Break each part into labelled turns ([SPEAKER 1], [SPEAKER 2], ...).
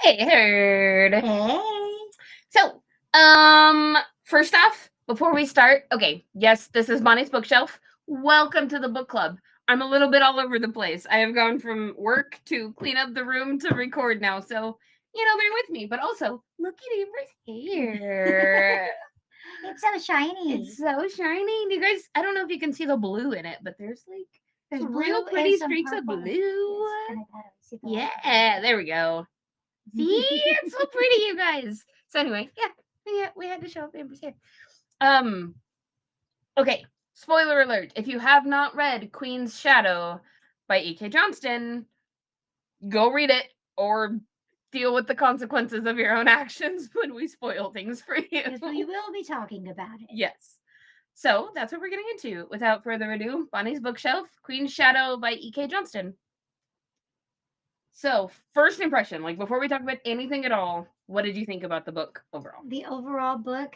[SPEAKER 1] Hey, Herd.
[SPEAKER 2] Hey.
[SPEAKER 1] So, first off, before we start, okay, yes, this is Bonnie's bookshelf. Welcome to the book club. I'm a little bit all over the place. I have gone from work to clean up the room to record now, so bear with me. But also, look at Amber's hair.
[SPEAKER 2] It's so shiny.
[SPEAKER 1] It's so shiny. You guys, I don't know if you can see the blue in it, but there's
[SPEAKER 2] There's
[SPEAKER 1] real
[SPEAKER 2] blue
[SPEAKER 1] pretty
[SPEAKER 2] and some
[SPEAKER 1] streaks of
[SPEAKER 2] purple.
[SPEAKER 1] blue.
[SPEAKER 2] Yes, and I gotta see the light.
[SPEAKER 1] Yeah, there we go. See, it's so pretty, you guys. So anyway, yeah, we had to show up Amber's hair. Um, okay. Spoiler alert: if you have not read Queen's Shadow by E.K. Johnston, go read it or deal with the consequences of your own actions when we spoil things for you.
[SPEAKER 2] Because we will be talking about it.
[SPEAKER 1] Yes. So that's what we're getting into. Without further ado, Bonnie's bookshelf, Queen's Shadow by E.K. Johnston. So, first impression, like before we talk about anything at all, what did you think about the book overall?
[SPEAKER 2] The overall book,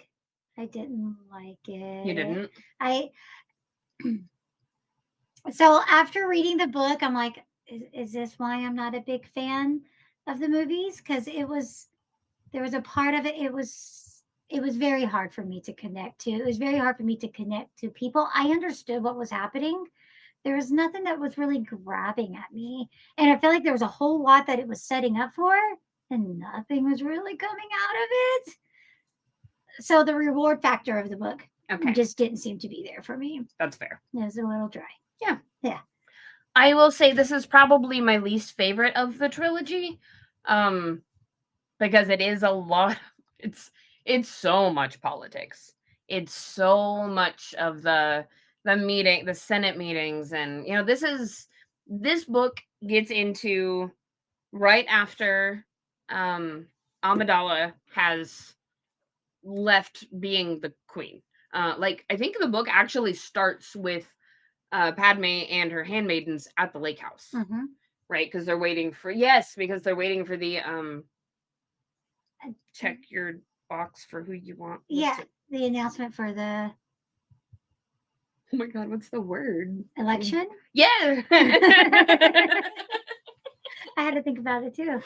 [SPEAKER 2] I didn't like it.
[SPEAKER 1] You didn't?
[SPEAKER 2] I so after reading the book, I'm like, is this why I'm not a big fan of the movies? Because there was a part of it was very hard for me to connect to. It was very hard for me to connect to people. I understood what was happening. There was nothing that was really grabbing at me. And I feel like there was a whole lot that it was setting up for, and nothing was really coming out of it. So the reward factor of the book
[SPEAKER 1] Okay,
[SPEAKER 2] just didn't seem to be there for me.
[SPEAKER 1] that's fair.
[SPEAKER 2] It was a little dry.
[SPEAKER 1] Yeah.
[SPEAKER 2] Yeah.
[SPEAKER 1] I will say this is probably my least favorite of the trilogy. Um because it is a lot it's so much politics. It's so much of the Senate meetings, and this book gets into right after Amidala has left being the queen. Like I think the book actually starts with Padme and her handmaidens at the lake house,
[SPEAKER 2] Mm-hmm.
[SPEAKER 1] right? Because they're waiting for yes, because they're waiting for the check your box for who you want.
[SPEAKER 2] Yeah. The announcement for the
[SPEAKER 1] Oh my god, what's the word?
[SPEAKER 2] election.
[SPEAKER 1] Yeah.
[SPEAKER 2] I had to think about it too.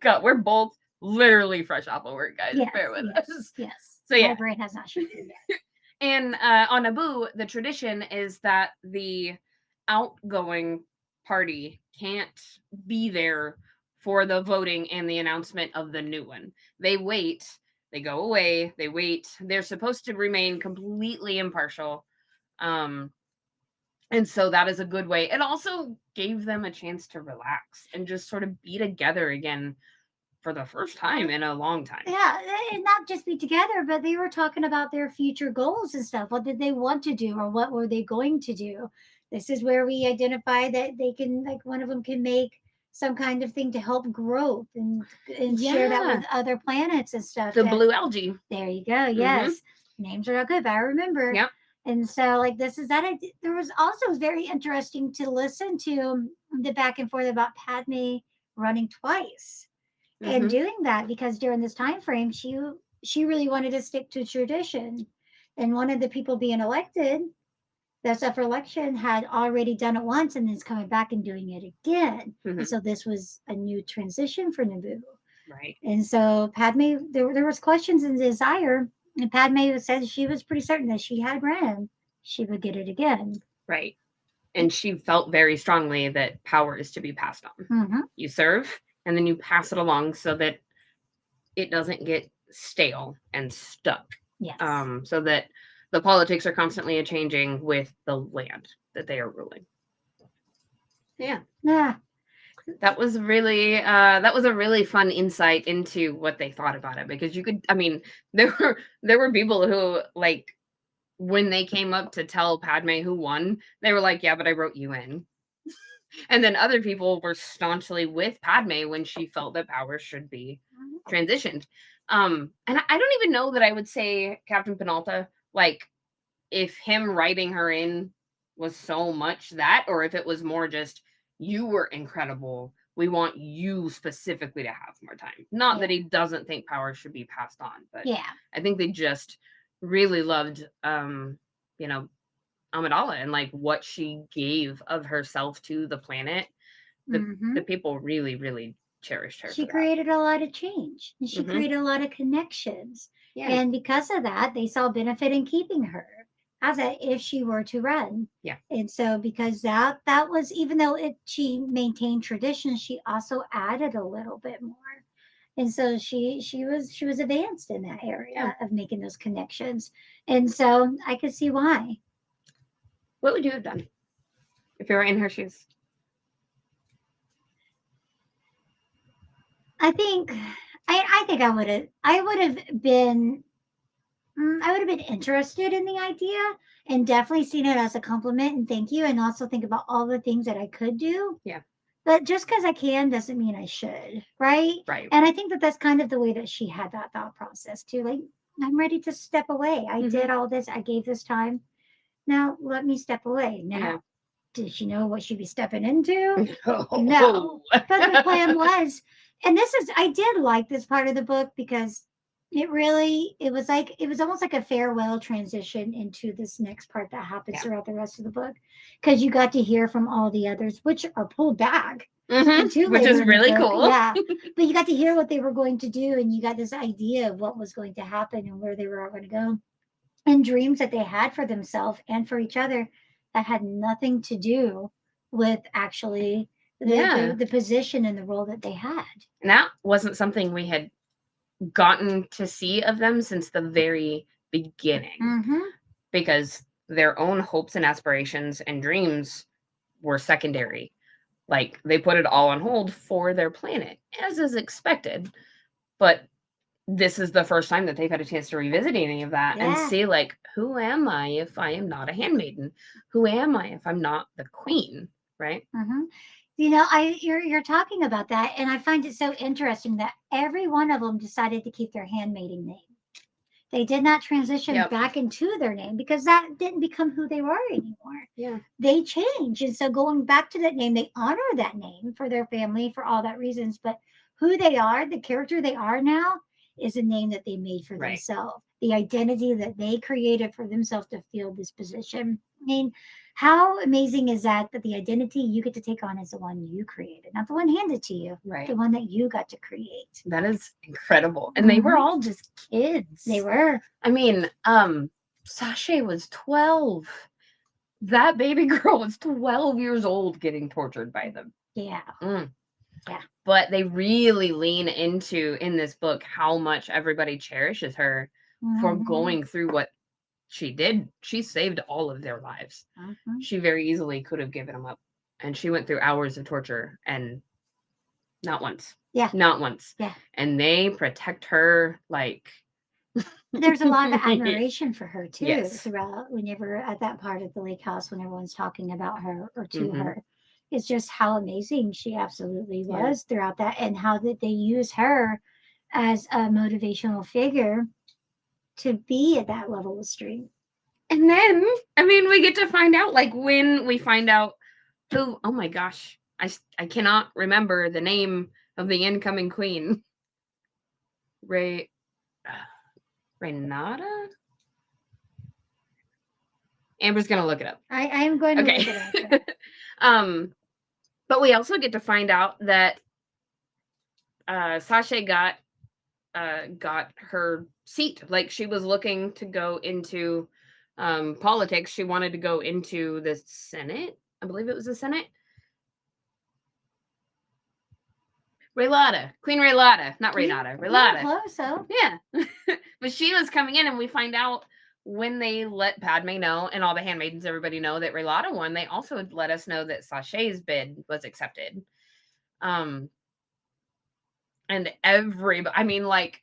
[SPEAKER 1] God, we're both literally fresh off of work, guys.
[SPEAKER 2] Yes,
[SPEAKER 1] Bear with
[SPEAKER 2] yes,
[SPEAKER 1] us.
[SPEAKER 2] yes.
[SPEAKER 1] So
[SPEAKER 2] My
[SPEAKER 1] yeah,
[SPEAKER 2] brain has not shifted yet.
[SPEAKER 1] and on Naboo, the tradition is that the outgoing party can't be there for the voting and the announcement of the new one. They wait, they go away, they wait. They're supposed to remain completely impartial. Um, and so that is a good way. It also gave them a chance to relax and just sort of be together again for the first time in a long time.
[SPEAKER 2] Yeah, and not just be together, but they were talking about their future goals and stuff. What did they want to do, or what were they going to do? This is where we identify that they can, like, one of them can make some kind of thing to help growth and share that with
[SPEAKER 1] Yeah.
[SPEAKER 2] other planets and stuff.
[SPEAKER 1] The
[SPEAKER 2] That
[SPEAKER 1] blue algae.
[SPEAKER 2] there you go.
[SPEAKER 1] Mm-hmm.
[SPEAKER 2] Yes, names are not good, but I remember.
[SPEAKER 1] Yep.
[SPEAKER 2] And so, like, this is that. There was also very interesting to listen to the back and forth about Padme running twice and
[SPEAKER 1] Mm-hmm.
[SPEAKER 2] doing that because during this time frame she really wanted to stick to tradition, and one of the people being elected that's up for election had already done it once and is coming back and doing it again.
[SPEAKER 1] Mm-hmm.
[SPEAKER 2] And so this was a new transition for Naboo.
[SPEAKER 1] Right.
[SPEAKER 2] And so Padme, there was questions and desire, and Padme said she was pretty certain that she had ran, she would get it again.
[SPEAKER 1] Right. And she felt very strongly that power is to be passed on.
[SPEAKER 2] Mm-hmm.
[SPEAKER 1] You serve and then you pass it along so that it doesn't get stale and stuck.
[SPEAKER 2] Yes.
[SPEAKER 1] So that the politics are constantly changing with the land that they are ruling. Yeah.
[SPEAKER 2] Yeah.
[SPEAKER 1] That was a really fun insight into what they thought about it, because there were people who, like, when they came up to tell Padme who won, they were like, yeah, but I wrote you in. And then other people were staunchly with Padme when she felt that power should be transitioned. And I don't even know that I would say Captain Penalta, like, if him writing her in was so much that, or if it was more just, you were incredible. We want you specifically to have more time. Not that he doesn't think power should be passed on, but
[SPEAKER 2] Yeah.
[SPEAKER 1] I think they just really loved, you know, Amidala and like what she gave of herself to the planet. The
[SPEAKER 2] Mm-hmm.
[SPEAKER 1] the people really, really cherished her
[SPEAKER 2] She
[SPEAKER 1] for that.
[SPEAKER 2] created a lot of change and she
[SPEAKER 1] Hmm.
[SPEAKER 2] created a lot of connections.
[SPEAKER 1] Yeah.
[SPEAKER 2] And because of that, they saw benefit in keeping her as a if she were to run.
[SPEAKER 1] Yeah.
[SPEAKER 2] And so because that was even though it she maintained tradition, she also added a little bit more. And so she was advanced in that
[SPEAKER 1] Yeah.
[SPEAKER 2] area of making those connections. And so I could see why.
[SPEAKER 1] What would you have done if you were in her shoes?
[SPEAKER 2] I think I think I would have been I would have been interested in the idea and definitely seen it as a compliment and thank you, and also think about all the things that I could do.
[SPEAKER 1] Yeah.
[SPEAKER 2] But just because I can doesn't mean I should, right?
[SPEAKER 1] Right.
[SPEAKER 2] And I think that that's kind of the way that she had that thought process too. Like, I'm ready to step away. I
[SPEAKER 1] Hmm.
[SPEAKER 2] did all this. I gave this time. Now let me step away.
[SPEAKER 1] Yeah.
[SPEAKER 2] Now, did she know what she'd be stepping into?
[SPEAKER 1] Oh.
[SPEAKER 2] No. But the plan was, and this is, I did like this part of the book because it was almost like a farewell transition into this next part that happens
[SPEAKER 1] Yeah.
[SPEAKER 2] throughout the rest of the book. Because you got to hear from all the others, which are pulled back into
[SPEAKER 1] Which is
[SPEAKER 2] later in the
[SPEAKER 1] really
[SPEAKER 2] book.
[SPEAKER 1] cool.
[SPEAKER 2] Yeah. But you got to hear what they were going to do, and you got this idea of what was going to happen and where they were all going to go and dreams that they had for themselves and for each other that had nothing to do with actually
[SPEAKER 1] Yeah.
[SPEAKER 2] the position and the role that they had.
[SPEAKER 1] And that wasn't something we had gotten to see of them since the very beginning,
[SPEAKER 2] Mm-hmm.
[SPEAKER 1] because their own hopes and aspirations and dreams were secondary. Like they put it all on hold for their planet, as is expected. But this is the first time that they've had a chance to revisit any of that and
[SPEAKER 2] Yeah.
[SPEAKER 1] see, like, who am I if I am not a handmaiden? Who am I if I'm not the queen? Right?
[SPEAKER 2] Mm-hmm. You know, you're talking about that, and I find it so interesting that every one of them decided to keep their handmaiden name. They did not transition
[SPEAKER 1] Yep.
[SPEAKER 2] back into their name because that didn't become who they were anymore.
[SPEAKER 1] Yeah.
[SPEAKER 2] They changed. And so going back to that name, they honor that name for their family for all that reasons. But who they are, the character they are now, is a name that they made for
[SPEAKER 1] Right.
[SPEAKER 2] themselves. The identity that they created for themselves to fill this position. I mean, how amazing is that that the identity you get to take on is the one you created, not the one handed to you,
[SPEAKER 1] Right.
[SPEAKER 2] the one that you got to create.
[SPEAKER 1] That is incredible. And they were
[SPEAKER 2] Mhm.
[SPEAKER 1] all just kids.
[SPEAKER 2] They were.
[SPEAKER 1] I mean, Sasha was 12. That baby girl was 12 years old getting tortured by them.
[SPEAKER 2] Yeah.
[SPEAKER 1] Mm.
[SPEAKER 2] Yeah.
[SPEAKER 1] But they really lean into in this book how much everybody cherishes her for
[SPEAKER 2] Mhm.
[SPEAKER 1] going through what she did. She saved all of their lives.
[SPEAKER 2] Mhm.
[SPEAKER 1] She very easily could have given them up. And she went through hours of torture and not once.
[SPEAKER 2] Yeah.
[SPEAKER 1] Not once.
[SPEAKER 2] Yeah.
[SPEAKER 1] And they protect her like
[SPEAKER 2] There's a lot of admiration for her too
[SPEAKER 1] yes.
[SPEAKER 2] throughout whenever at that part of the lake house when everyone's talking about her or to
[SPEAKER 1] Hmm.
[SPEAKER 2] her. It's just how amazing she absolutely
[SPEAKER 1] Yeah.
[SPEAKER 2] was throughout that and how that they use her as a motivational figure to be at that level of strength.
[SPEAKER 1] And then, I mean, we get to find out, like, when we find out who, oh my gosh, I cannot remember the name of the incoming queen. Ray, Renata? Amber's gonna look it up.
[SPEAKER 2] I am going to look
[SPEAKER 1] Okay.
[SPEAKER 2] it up.
[SPEAKER 1] um, but we also get to find out that Sasha got her seat. Like she was looking to go into politics. She wanted to go into the Senate. I believe it was the Senate. Raylada, Queen Raylada, not
[SPEAKER 2] Yeah,
[SPEAKER 1] Renata,
[SPEAKER 2] yeah,
[SPEAKER 1] Raylada.
[SPEAKER 2] close. So
[SPEAKER 1] Yeah, but she was coming in, and we find out when they let Padme know, and all the handmaidens, everybody know that Raylada won. They also let us know that Sasha's bid was accepted. Um, and everybody, I mean, like,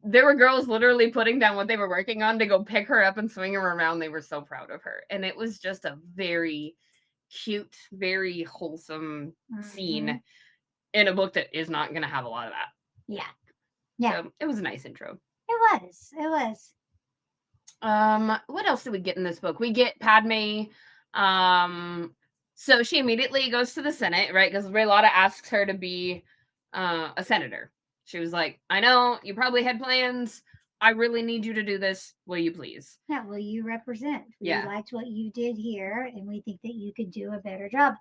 [SPEAKER 1] there were girls literally putting down what they were working on to go pick her up and swing her around. They were so proud of her, and it was just a very cute, very wholesome
[SPEAKER 2] mm-hmm.
[SPEAKER 1] scene in a book that is not going to have a lot of that.
[SPEAKER 2] Yeah, yeah,
[SPEAKER 1] So it was a nice intro.
[SPEAKER 2] it was.
[SPEAKER 1] What else did we get in this book? We get Padme. Um, so she immediately goes to the Senate, right? Because Raylada asks her to be a senator. She was like, I know you probably had plans. I really need you to do this. Will you please?
[SPEAKER 2] Yeah, well, you represent. We
[SPEAKER 1] Yeah.
[SPEAKER 2] liked what you did here, and we think that you could do a better job.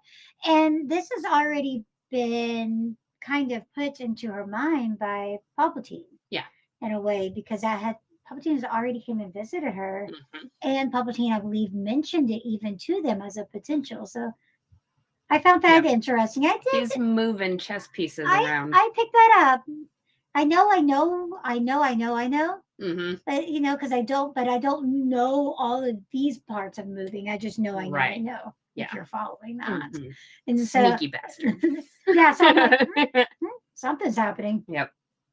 [SPEAKER 2] And this has already been kind of put into her mind by Palpatine
[SPEAKER 1] Yeah.
[SPEAKER 2] in a way, because Palpatine has already came and visited her,
[SPEAKER 1] Mhm.
[SPEAKER 2] and Palpatine, I believe, mentioned it even to them as a potential. So I found that
[SPEAKER 1] Yep.
[SPEAKER 2] interesting.
[SPEAKER 1] He's moving chess pieces
[SPEAKER 2] I
[SPEAKER 1] around.
[SPEAKER 2] I picked that up. I know.
[SPEAKER 1] Mhm.
[SPEAKER 2] But because I don't know all of these parts of moving. I just know, I
[SPEAKER 1] Right.
[SPEAKER 2] know. If
[SPEAKER 1] Yeah.
[SPEAKER 2] you're following that,
[SPEAKER 1] Mhm.
[SPEAKER 2] and so
[SPEAKER 1] Sneaky bastard.
[SPEAKER 2] yeah, so I'm like, something's happening.
[SPEAKER 1] Yep.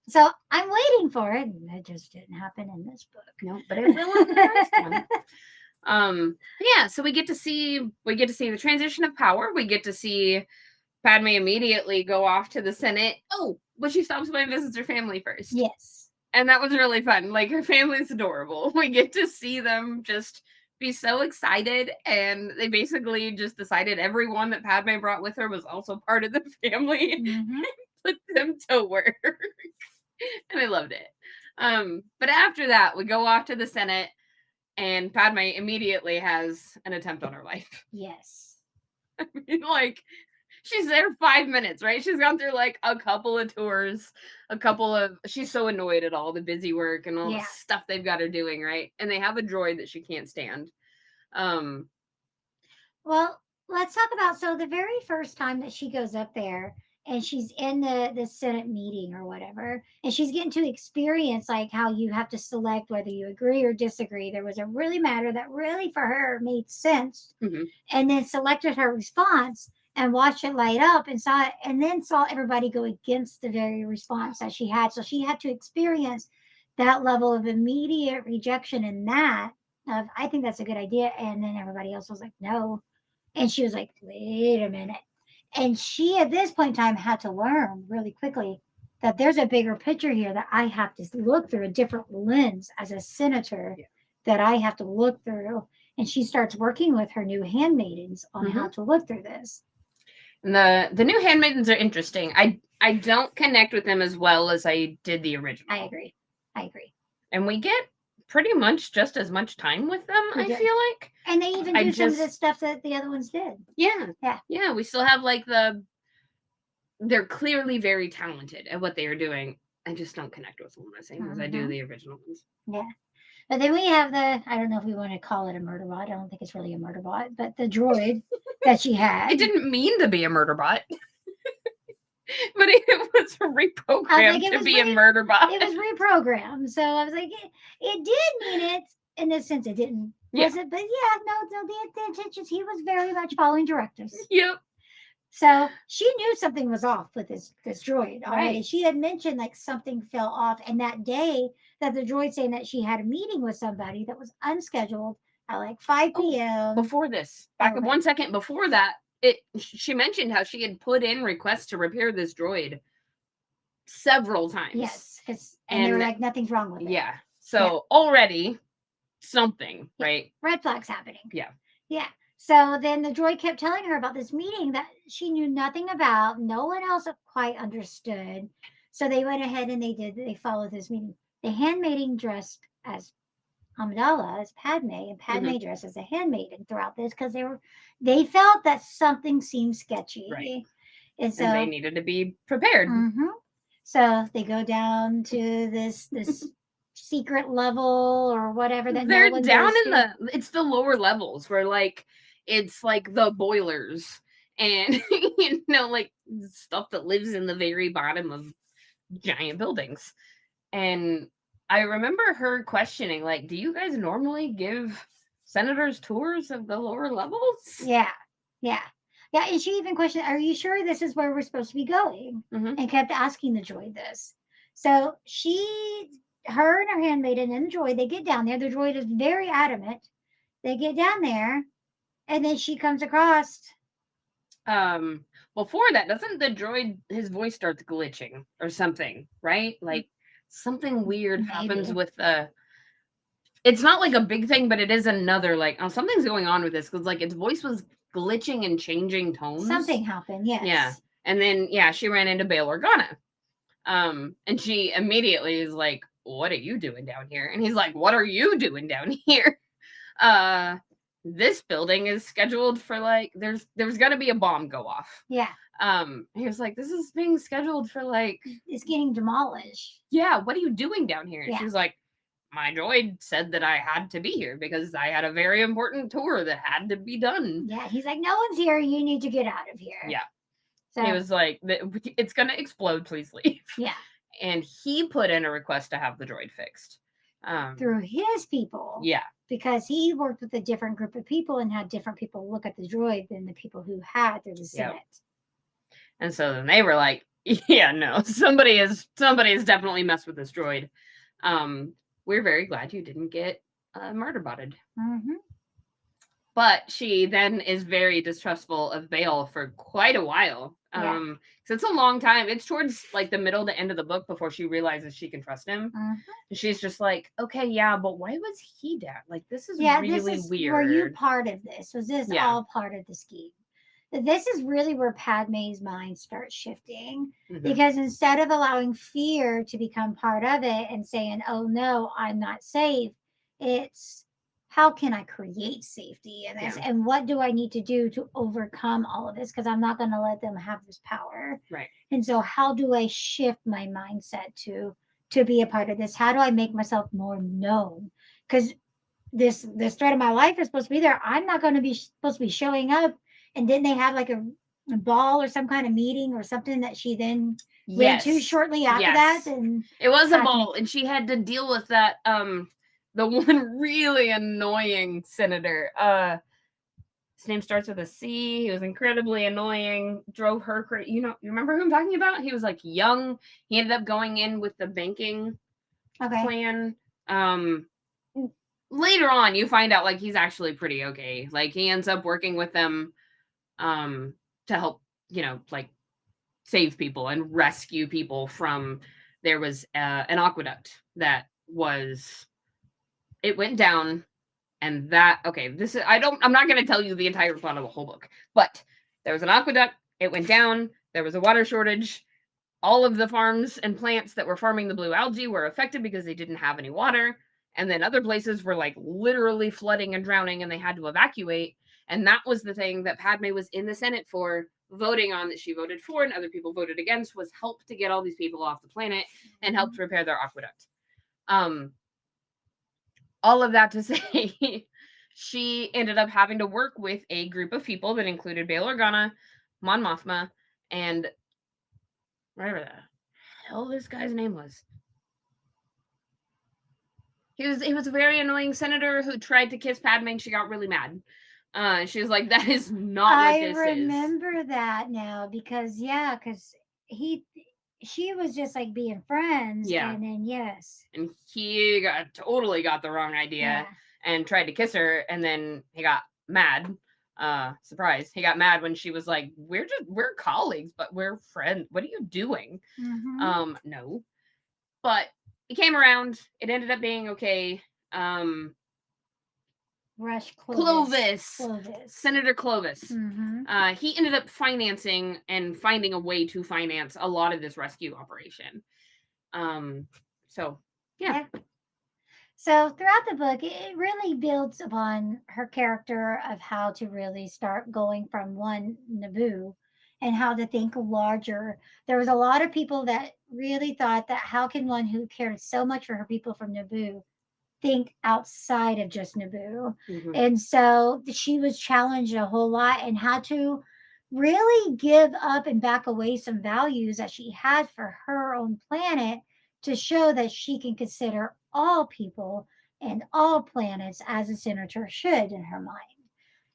[SPEAKER 2] So I'm waiting for it, and it just didn't happen in this
[SPEAKER 1] No, but it will in the next one.
[SPEAKER 2] book.
[SPEAKER 1] Yeah, so we get to see the transition of power. We get to see Padme immediately go off to the Senate. Oh, but she stops by and visits her family first.
[SPEAKER 2] Yes.
[SPEAKER 1] And that was really fun. Like, her family's adorable. We get to see them just be so excited, and they basically just decided everyone that Padme brought with her was also part of the family.
[SPEAKER 2] Mm-hmm.
[SPEAKER 1] Put them to work. And I loved it. But after that, we go off to the Senate, and Padme immediately has an attempt on her life.
[SPEAKER 2] Yes.
[SPEAKER 1] I mean, like, she's there 5 minutes, right? She's gone through like a couple of tours, she's so annoyed at all the busy work and all the
[SPEAKER 2] Yeah.
[SPEAKER 1] stuff they've got her doing, right? And they have a droid that she can't stand. Um,
[SPEAKER 2] Well, let's talk about, so the very first time that she goes up there and she's in the Senate meeting or whatever, and she's getting to experience like how you have to select whether you agree or disagree. There was a really matter that really for her made sense,
[SPEAKER 1] mhm,
[SPEAKER 2] and then selected her response and watched it light up and saw it, and then saw everybody go against the very response that she had. So she had to experience that level of immediate rejection in that of, I think that's a good idea, and then everybody else was like, no. And she was like, wait a minute. And she, at this point in time, had to learn really quickly that there's a bigger picture here that I have to look through a different lens as a senator,
[SPEAKER 1] yeah.
[SPEAKER 2] that I have to look through. And she starts working with her new handmaidens on how
[SPEAKER 1] Mhm.
[SPEAKER 2] to look through this.
[SPEAKER 1] And the new handmaidens are interesting. I don't connect with them as well as I did the
[SPEAKER 2] I
[SPEAKER 1] original,
[SPEAKER 2] agree. I agree.
[SPEAKER 1] and we get pretty much just as much time with them.
[SPEAKER 2] We
[SPEAKER 1] I
[SPEAKER 2] do.
[SPEAKER 1] feel like
[SPEAKER 2] And they even
[SPEAKER 1] I
[SPEAKER 2] do some of the
[SPEAKER 1] just
[SPEAKER 2] stuff that the other ones did.
[SPEAKER 1] yeah
[SPEAKER 2] Yeah.
[SPEAKER 1] yeah we still have like they're clearly very talented at what they are doing. I just don't connect with them the same as I do
[SPEAKER 2] Mm-hmm.
[SPEAKER 1] the original ones.
[SPEAKER 2] Yeah. But then we have I don't know if we want to call it a murder bot. I don't think it's really a murder bot, but the droid that she
[SPEAKER 1] It
[SPEAKER 2] had.
[SPEAKER 1] didn't mean to be a murder bot, but it was
[SPEAKER 2] I was like,
[SPEAKER 1] reprogrammed to be a murder bot.
[SPEAKER 2] it was reprogrammed. So I was like, it did mean it in this sense. It didn't,
[SPEAKER 1] Yeah.
[SPEAKER 2] was it? But yeah, no, the intentions. He was very much following directives.
[SPEAKER 1] Yep.
[SPEAKER 2] So she knew something was off with this droid already.
[SPEAKER 1] Right.
[SPEAKER 2] She had mentioned like something fell off, and that day that the droid saying that she had a meeting with somebody that was unscheduled at like 5
[SPEAKER 1] Oh,
[SPEAKER 2] p.m.
[SPEAKER 1] before this, back
[SPEAKER 2] Oh,
[SPEAKER 1] up
[SPEAKER 2] okay.
[SPEAKER 1] 1 second before that, she mentioned how she had put in requests to repair this droid several times,
[SPEAKER 2] Yes, and they were
[SPEAKER 1] and
[SPEAKER 2] like, nothing's wrong with it.
[SPEAKER 1] yeah,
[SPEAKER 2] Yeah,
[SPEAKER 1] so already something,
[SPEAKER 2] yeah.
[SPEAKER 1] right?
[SPEAKER 2] Red flags happening.
[SPEAKER 1] Yeah.
[SPEAKER 2] Yeah. So then the droid kept telling her about this meeting that she knew nothing about. No one else quite understood. So they went ahead and they followed this meeting. The handmaiden dressed as Amidala, as Padme, and
[SPEAKER 1] Hmm.
[SPEAKER 2] Padme dressed as a handmaiden throughout this because they felt that something seemed
[SPEAKER 1] Right.
[SPEAKER 2] sketchy. And
[SPEAKER 1] And they
[SPEAKER 2] so
[SPEAKER 1] needed to be prepared.
[SPEAKER 2] mhm. So they go down to this secret level or whatever that no
[SPEAKER 1] They're
[SPEAKER 2] one
[SPEAKER 1] down
[SPEAKER 2] goes
[SPEAKER 1] in
[SPEAKER 2] to.
[SPEAKER 1] it's the lower levels where like it's like the boilers and like stuff that lives in the very bottom of giant buildings. And I remember her questioning, like, do you guys normally give senators tours of the lower levels?
[SPEAKER 2] Yeah, yeah, yeah. And she even questioned, "Are you sure this is where we're supposed to be going?"
[SPEAKER 1] Hmm.
[SPEAKER 2] And kept asking the droid this. So her and her handmaiden and the droid, they get down there. The droid is very adamant. They get down there, and then she comes across.
[SPEAKER 1] Before that, doesn't the droid his voice starts glitching or something, right? Like something weird happens
[SPEAKER 2] Maybe
[SPEAKER 1] with the it's not like a big thing, but it is another like, oh, something's going on with this because like its voice was glitching and changing tones.
[SPEAKER 2] something happened.
[SPEAKER 1] Yeah.
[SPEAKER 2] Yes.
[SPEAKER 1] And then yeah, she ran into Bail Organa. And she immediately is like, what are you doing down here? And he's like, what are you doing down here? Uh this building is scheduled for like there's gonna be a bomb go off.
[SPEAKER 2] Yeah.
[SPEAKER 1] He was like, "This is being scheduled for like,
[SPEAKER 2] It's getting demolished.
[SPEAKER 1] yeah, what are you doing down here?" And she
[SPEAKER 2] Yeah.
[SPEAKER 1] was like, "My droid said that I had to be here because I had a very important tour that had to be done."
[SPEAKER 2] Yeah. He's like, no one's here. You need to get out of here.
[SPEAKER 1] Yeah. He
[SPEAKER 2] So,
[SPEAKER 1] was like, "It's gonna explode. Please leave."
[SPEAKER 2] yeah.
[SPEAKER 1] And he put in a request to have the droid fixed.
[SPEAKER 2] Through his people,
[SPEAKER 1] Yeah,
[SPEAKER 2] because he worked with a different group of people and had different people look at the droid than the people who had through the
[SPEAKER 1] yeah.
[SPEAKER 2] Senate.
[SPEAKER 1] And so then they were like, "Yeah, no, somebody has definitely messed with this droid. Um, we're very glad you didn't get murder botted."
[SPEAKER 2] Mm-hmm.
[SPEAKER 1] But she then is very distrustful of Bale for quite a while.
[SPEAKER 2] Yeah.
[SPEAKER 1] So it's a long time. It's towards like the middle to end of the book before she realizes she can trust him.
[SPEAKER 2] Mm-hmm.
[SPEAKER 1] And she's just like, okay, yeah, but why was he down? Like, this is
[SPEAKER 2] Yeah, this
[SPEAKER 1] really
[SPEAKER 2] is, were you
[SPEAKER 1] weird.
[SPEAKER 2] part of this? Was this
[SPEAKER 1] Yeah.
[SPEAKER 2] all part of the scheme? This is really where Padme's mind starts shifting,
[SPEAKER 1] Hmm.
[SPEAKER 2] because instead of allowing fear to become part of it and saying, oh no, I'm not safe, it's how can I create safety in this?
[SPEAKER 1] Yeah.
[SPEAKER 2] And what do I need to do to overcome all of this? Because I'm not going to let them have this power.
[SPEAKER 1] Right.
[SPEAKER 2] And so, how do I shift my mindset to be a part of this? How do I make myself more known? Because this thread of my life is supposed to be there. I'm not going to be supposed to be showing up. And didn't they have like a ball or some kind of meeting or something that she then went to
[SPEAKER 1] Yes.
[SPEAKER 2] shortly after that
[SPEAKER 1] Yes.
[SPEAKER 2] and
[SPEAKER 1] It was a
[SPEAKER 2] had to make.
[SPEAKER 1] ball, and she had to deal with that. The one really annoying senator. His name starts with a C. He was incredibly annoying. Drove her crazy. You remember who I'm talking about? He was like young. He ended up going in with the banking
[SPEAKER 2] Okay.
[SPEAKER 1] plan. Um, Later on, you find out like he's actually pretty okay. Like he ends up working with them, um, to help, like save people and rescue people from. There was an aqueduct that was. It went down, and that okay, this is I'm not going to tell you the entire plot of the whole book, but there was an aqueduct, it went down, there was a water shortage, all of the farms and plants that were farming the blue algae were affected because they didn't have any water, and then other places were like literally flooding and drowning and they had to evacuate. And that was the thing that Padme was in the Senate for, voting on, that she voted for and other people voted against, was help to get all these people off the planet and help to repair their aqueduct. um all of that to say, she ended up having to work with a group of people that included Bail Organa, Mon Mothma, and whatever the hell this guy's name was. He was a very annoying senator who tried to kiss Padme and she got really mad. She was like, "That is not what
[SPEAKER 2] I
[SPEAKER 1] this is."
[SPEAKER 2] remember that now because yeah, because he she was just like being friends,
[SPEAKER 1] Yeah,
[SPEAKER 2] and then yes,
[SPEAKER 1] and he totally got the wrong idea
[SPEAKER 2] yeah.
[SPEAKER 1] and tried to kiss her, and then he got mad. Surprise, he got mad when she was like, we're colleagues but we're friends, what are you doing?
[SPEAKER 2] Mm-hmm.
[SPEAKER 1] No. But it came around, it ended up being okay. um
[SPEAKER 2] Rush Clovis.
[SPEAKER 1] Clovis,
[SPEAKER 2] Clovis.
[SPEAKER 1] Senator Clovis,
[SPEAKER 2] Mm-hmm.
[SPEAKER 1] he ended up financing and finding a way to finance a lot of this rescue operation. um so yeah.
[SPEAKER 2] Yeah. So throughout the book, it really builds upon her character of how to really start going from one Naboo and how to think larger. There was a lot of people that really thought that how can one who cared so much for her people from Naboo think outside of just Naboo?
[SPEAKER 1] Hmm.
[SPEAKER 2] And so she was challenged a whole lot and had to really give up and back away some values that she had for her own planet to show that she can consider all people and all planets as a senator should in her mind.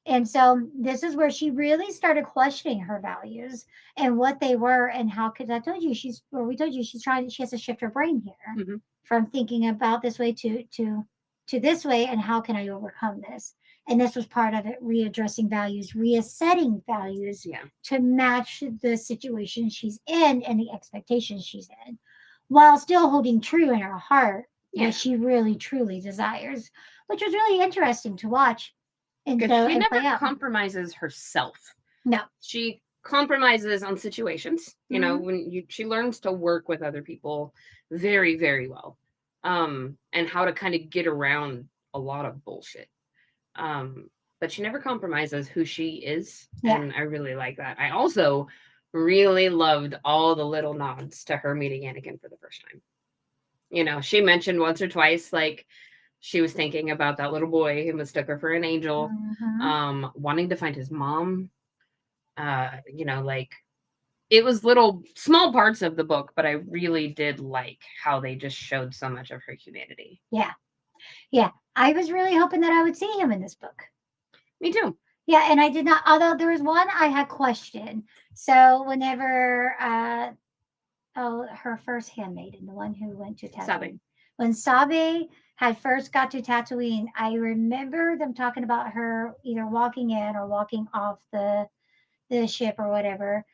[SPEAKER 2] And so this is where she really started questioning her values and what they were and how, because I told you she's, or we told you she's trying, she has to shift her brain here
[SPEAKER 1] Hmm.
[SPEAKER 2] from thinking about this way to this way, and how can I overcome this? And this was part of it, readdressing values, reassetting values
[SPEAKER 1] Yeah.
[SPEAKER 2] to match the situation she's in and the expectations she's in, while still holding true in her heart what
[SPEAKER 1] Yeah,
[SPEAKER 2] she really truly desires, which was really interesting to watch and
[SPEAKER 1] because
[SPEAKER 2] so
[SPEAKER 1] she
[SPEAKER 2] and
[SPEAKER 1] never
[SPEAKER 2] play out.
[SPEAKER 1] compromises herself.
[SPEAKER 2] No.
[SPEAKER 1] She compromises on situations.
[SPEAKER 2] Mm-hmm.
[SPEAKER 1] When she learns to work with other people very, very well, and how to kind of get around a lot of bullshit. But she never compromises who she is,
[SPEAKER 2] Yeah.
[SPEAKER 1] and I really like that. I also really loved all the little nods to her meeting Anakin for the first time. You know, she mentioned once or twice, like, she was thinking about that little boy who mistook her for an angel,
[SPEAKER 2] Mm-hmm.
[SPEAKER 1] wanting to find his mom. You know, like, it was little small parts of the book, but I really did like how they just showed so much of her humanity.
[SPEAKER 2] Yeah, yeah. I was really hoping that I would see him in this book.
[SPEAKER 1] Me too.
[SPEAKER 2] Yeah, and I did not. Although there was one I had questioned. So whenever oh, her first handmaiden, the one who went to
[SPEAKER 1] Sabe.
[SPEAKER 2] Tatooine. When Sabe had first got to Tatooine, I remember them talking about her either walking in or walking off the ship or whatever,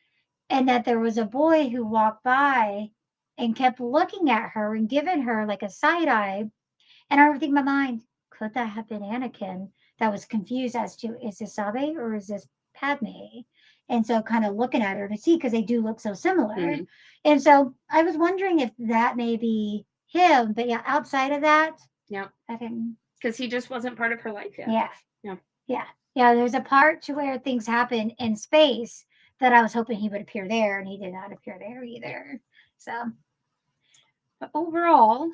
[SPEAKER 2] and that there was a boy who walked by and kept looking at her and giving her like a side eye. And I remember thinking in my mind, could that have been Anakin that was confused as to is this Sabe or is this Padme? And so kind of looking at her to see because they do look so similar.
[SPEAKER 1] Mm-hmm.
[SPEAKER 2] And so I was wondering if that may be him. But yeah, outside of that,
[SPEAKER 1] Yeah,
[SPEAKER 2] I didn't.
[SPEAKER 1] because he just wasn't part of her life yet.
[SPEAKER 2] Yeah,
[SPEAKER 1] Yeah.
[SPEAKER 2] yeah, yeah. There's a part to where things happen in space that I was hoping he would appear there, and he did not appear there
[SPEAKER 1] Yeah.
[SPEAKER 2] either. So
[SPEAKER 1] But overall,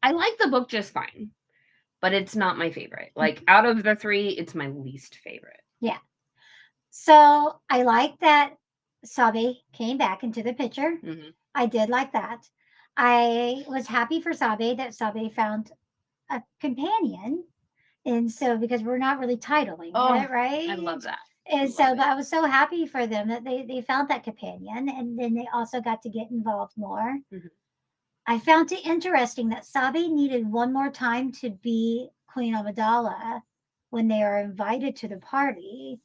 [SPEAKER 1] I like the book just fine, but it's not my favorite. Like, out of the three, it's my least favorite.
[SPEAKER 2] yeah. So I like that Sabe came back into the picture.
[SPEAKER 1] Mm-hmm.
[SPEAKER 2] I did like that. I was happy for Sabe that Sabe found a companion. And so, because we're not really titling
[SPEAKER 1] Oh,
[SPEAKER 2] it,
[SPEAKER 1] I
[SPEAKER 2] right?
[SPEAKER 1] love that.
[SPEAKER 2] And
[SPEAKER 1] Love
[SPEAKER 2] so, but
[SPEAKER 1] it.
[SPEAKER 2] I was so happy for them that they found that companion and then they also got to get involved more.
[SPEAKER 1] Mm-hmm.
[SPEAKER 2] I found it interesting that Sabe needed one more time to be Queen Amidala when they are invited to the party.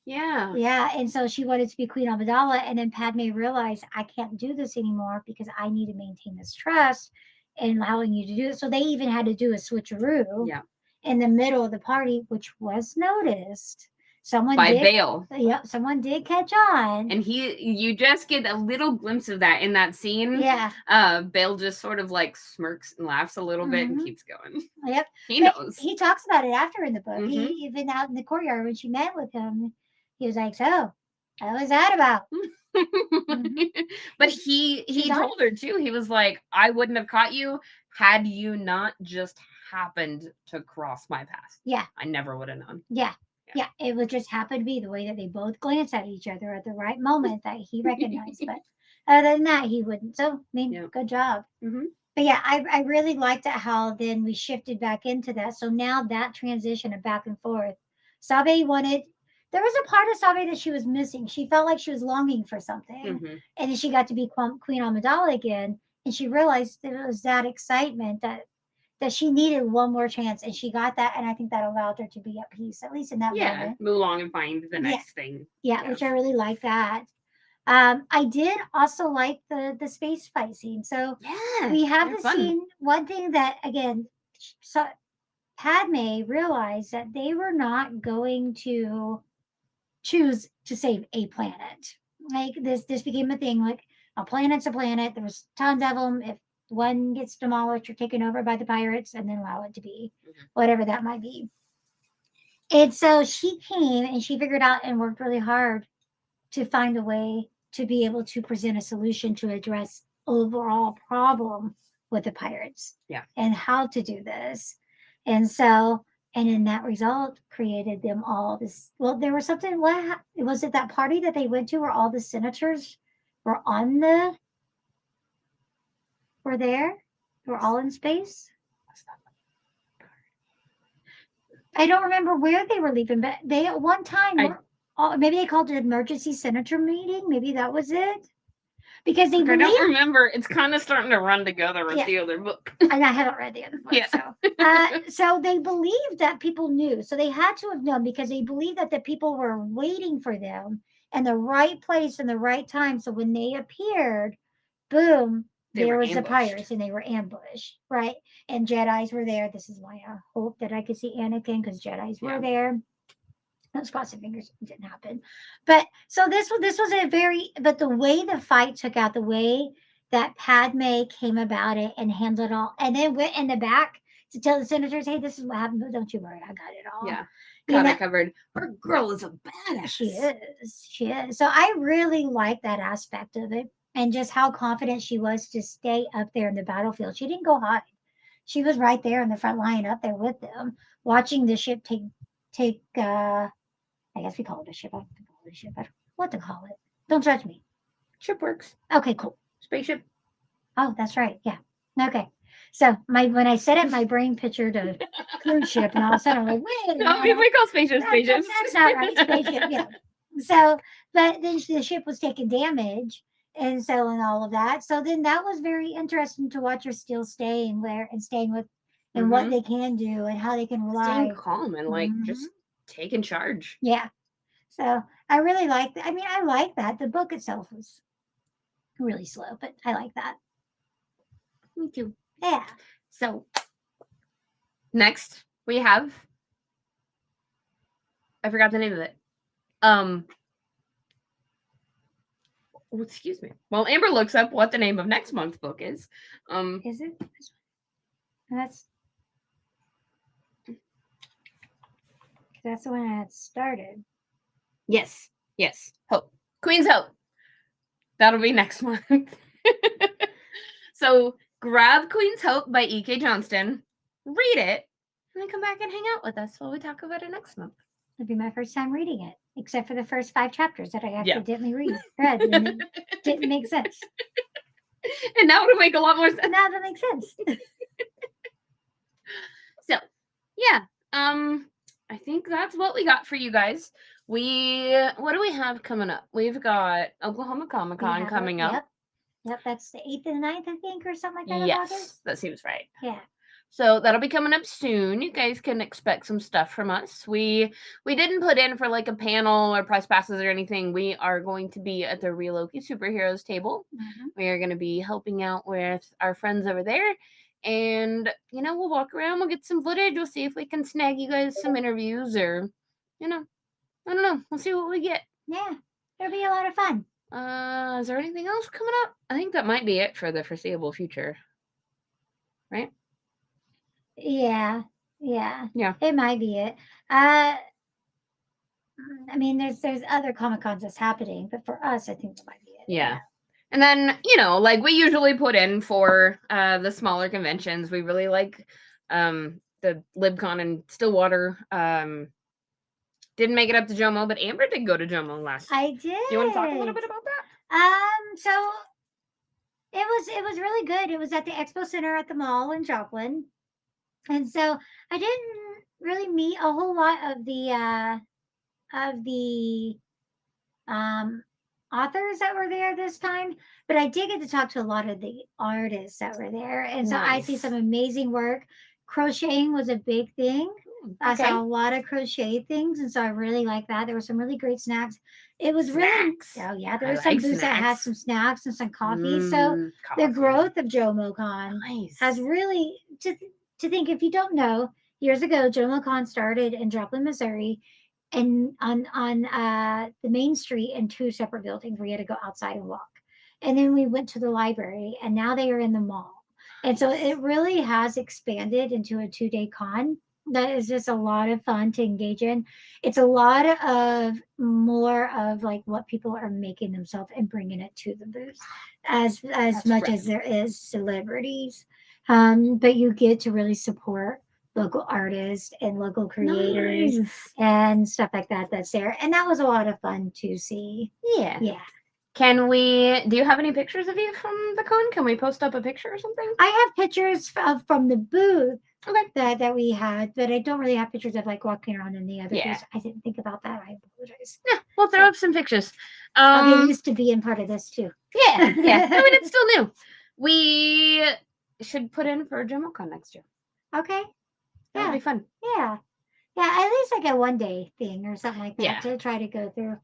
[SPEAKER 1] Yeah.
[SPEAKER 2] Yeah, and so she wanted to be Queen Amidala, and then Padme realized I can't do this anymore because I need to maintain this trust and allowing you to do it. So they even had to do a switcheroo
[SPEAKER 1] Yeah.
[SPEAKER 2] in the middle of the party, which was noticed. Someone
[SPEAKER 1] By
[SPEAKER 2] did,
[SPEAKER 1] Bale.
[SPEAKER 2] yep, someone did catch on.
[SPEAKER 1] And you just get a little glimpse of that in that scene.
[SPEAKER 2] Yeah,
[SPEAKER 1] Bale just sort of like smirks and laughs a little bit and
[SPEAKER 2] hmm,
[SPEAKER 1] keeps going.
[SPEAKER 2] yep.
[SPEAKER 1] He
[SPEAKER 2] But
[SPEAKER 1] knows.
[SPEAKER 2] he talks about it after in the book.
[SPEAKER 1] Mm-hmm.
[SPEAKER 2] He even out in the courtyard when she met with him, he was like, "So, what was that about?" Mm-hmm.
[SPEAKER 1] But
[SPEAKER 2] He's
[SPEAKER 1] he
[SPEAKER 2] honest.
[SPEAKER 1] told her too. He was like, I wouldn't have caught you had you not just happened to cross my path.
[SPEAKER 2] Yeah,
[SPEAKER 1] I never would have known.
[SPEAKER 2] yeah,
[SPEAKER 1] Yeah.
[SPEAKER 2] yeah. It would just happen to be the way that they both glanced at each other at the right moment that he recognized. But other than that, he wouldn't. So, I mean,
[SPEAKER 1] Yeah.
[SPEAKER 2] good job.
[SPEAKER 1] Mm-hmm.
[SPEAKER 2] But yeah, I really liked it how then we shifted back into that. So now that transition of back and forth, Sabe wanted. There was a part of Sabe that she was missing. She felt like she was longing for something,
[SPEAKER 1] Mm-hmm.
[SPEAKER 2] and then she got to be Queen Amidala again, and she realized that it was that excitement that she needed one more chance, and she got that, and I think that allowed her to be at peace, at least in that
[SPEAKER 1] Yeah.
[SPEAKER 2] moment.
[SPEAKER 1] Move along and find the
[SPEAKER 2] Yeah,
[SPEAKER 1] next thing.
[SPEAKER 2] yeah,
[SPEAKER 1] Yeah.
[SPEAKER 2] which I really like that. I did also like the space fight scene. So
[SPEAKER 1] Yeah.
[SPEAKER 2] we have
[SPEAKER 1] They're
[SPEAKER 2] the
[SPEAKER 1] fun.
[SPEAKER 2] scene. One thing that again, so Padme realized that they were not going to choose to save a planet. Like this became a thing. Like a planet's a planet. There's tons of them. If one gets demolished or taken over by the pirates, and then allow it to be
[SPEAKER 1] Mm-hmm.
[SPEAKER 2] whatever that might be. And so she came and she figured out and worked really hard to find a way to be able to present a solution to address overall problem with the pirates
[SPEAKER 1] Yeah.
[SPEAKER 2] and how to do this. And so, and in that result, created them all this. Well, there was something. What was it? That party that they went to, where all the senators were on the were there, were all in space. I don't remember where they were leaving, but they at one time
[SPEAKER 1] I
[SPEAKER 2] were. Oh, maybe they called it an emergency senator meeting. Maybe that was it because they
[SPEAKER 1] Look, I don't
[SPEAKER 2] believed.
[SPEAKER 1] remember. It's kind of starting to run together with
[SPEAKER 2] Yeah,
[SPEAKER 1] the other book.
[SPEAKER 2] and I haven't read the other book,
[SPEAKER 1] Yeah.
[SPEAKER 2] so they believed that people knew, so they had to have known because they believed that the people were waiting for them in the right place and the right time. So when they appeared, boom,
[SPEAKER 1] They
[SPEAKER 2] there
[SPEAKER 1] were
[SPEAKER 2] was the
[SPEAKER 1] ambushed.
[SPEAKER 2] pirates, and they were ambushed, right? And Jedi's were there. This is why I hope that I could see Anakin because Jedi's were
[SPEAKER 1] Yeah.
[SPEAKER 2] there. Let's cross the fingers it didn't happen. But so this was a very but the way the fight took out, the way that Padme came about it and handled it all, and then went in the back to tell the senators, "Hey, this is what happened, but don't you worry, I got it all."
[SPEAKER 1] Yeah.
[SPEAKER 2] You know,
[SPEAKER 1] covered. Our girl is a badass.
[SPEAKER 2] she is. She is. So I really like that aspect of it, and just how confident she was to stay up there in the battlefield. She didn't go hide. She was right there in the front line, up there with them, watching the ship take. I guess we call it a ship. I don't call it a ship. I don't know what to call it. Don't judge me.
[SPEAKER 1] Ship works.
[SPEAKER 2] Okay, cool.
[SPEAKER 1] Spaceship.
[SPEAKER 2] Oh, that's right. Yeah. Okay. So when I set up my brain pictured a cruise ship, and all of a sudden I'm like, wait a
[SPEAKER 1] No,
[SPEAKER 2] minute,
[SPEAKER 1] we call spaceships spaceships.
[SPEAKER 2] that's not right. Spaceship, yeah. So, but then the ship was taking damage, and so and all of that. So then that was very interesting to watch her still staying there and staying with, and what they can do and how they can
[SPEAKER 1] Staying
[SPEAKER 2] rely.
[SPEAKER 1] calm and like just taking charge.
[SPEAKER 2] Yeah. So I really like. I mean, I like that. The book itself was really slow, but I like that.
[SPEAKER 1] Me too.
[SPEAKER 2] Yeah.
[SPEAKER 1] So next we have, I forgot the name of it. Oh, excuse me. Well, Amber looks up what the name of next month's book is.
[SPEAKER 2] Is it? That's the one I had started.
[SPEAKER 1] Yes. Hope. Queen's Hope. That'll be next month. So grab Queen's Hope by E.K. Johnston, read it, and then come back and hang out with us while we talk about it next month.
[SPEAKER 2] It'll be my first time reading it, except for the first 5 chapters that I accidentally read, and it didn't make sense.
[SPEAKER 1] And now it'll make a lot more sense.
[SPEAKER 2] Now that makes sense.
[SPEAKER 1] So, yeah, I think that's what we got for you guys. What do we have coming up? We've got Oklahoma Comic Con coming up.
[SPEAKER 2] Yep, that's the 8th and 9th, I think, or something like that.
[SPEAKER 1] Yes, that seems right.
[SPEAKER 2] Yeah.
[SPEAKER 1] So that'll be coming up soon. You guys can expect some stuff from us. We didn't put in for like a panel or press passes or anything. We are going to be at the Real Okie Superheroes table. We are going to be helping out with our friends over there. And, we'll walk around, we'll get some footage, we'll see if we can snag you guys some interviews or, I don't know. We'll see what we get.
[SPEAKER 2] Yeah, it'll be a lot of fun.
[SPEAKER 1] Is there anything else coming up? I think that might be it for the foreseeable future. Right?
[SPEAKER 2] Yeah. It might be it. I mean, there's other Comic Cons that's happening, but for us, I think that might be it.
[SPEAKER 1] Yeah. And then, like we usually put in for the smaller conventions, we really like the LibCon in Stillwater. Didn't make it up to Jomo, but Amber did go to Jomo last.
[SPEAKER 2] I did.
[SPEAKER 1] Do you want to talk a little bit about that?
[SPEAKER 2] So it was really good. It was at the Expo Center at the mall in Joplin. And so I didn't really meet a whole lot of the authors that were there this time, but I did get to talk to a lot of the artists that were there. And so I see some amazing work. Crocheting was a big thing. I saw a lot of crochet things, and so I really like that. There were some really great snacks. It was
[SPEAKER 1] snacks.
[SPEAKER 2] Really, oh yeah, there were some booths that had some snacks and some coffee. So
[SPEAKER 1] coffee.
[SPEAKER 2] The growth of JomoCon has really to think. If you don't know, years ago JomoCon started in Joplin, Missouri, and on the main street in 2 separate buildings where you had to go outside and walk. And then we went to the library, and now they are in the mall. And so it really has expanded into a 2-day con that is just a lot of fun to engage in. It's a lot of more of like what people are making themselves and bringing it to the booth, as much as there is celebrities. But you get to really support local artists and local creators and stuff like that that's there. And that was a lot of fun to see.
[SPEAKER 1] Yeah.
[SPEAKER 2] Do
[SPEAKER 1] you have any pictures of you from the con? Can we post up a picture or something?
[SPEAKER 2] I have pictures from the booth that we had, but I don't really have pictures of like walking around in the other booths. I didn't think about that. I apologize.
[SPEAKER 1] Yeah, we'll throw up some pictures.
[SPEAKER 2] I'll get used to being part of this too.
[SPEAKER 1] Yeah. I mean, it's still new. We should put in for JomoCon next year.
[SPEAKER 2] Okay.
[SPEAKER 1] That'd be fun.
[SPEAKER 2] Yeah, at least like a 1-day thing or something like that to try to go through.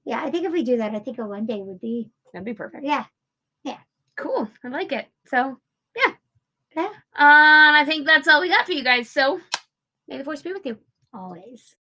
[SPEAKER 2] Yeah, I think if we do that, I think a 1-day would be...
[SPEAKER 1] That'd be perfect.
[SPEAKER 2] Yeah.
[SPEAKER 1] Cool. I like it. So, yeah. I think that's all we got for you guys. So, may the force be with you.
[SPEAKER 2] Always.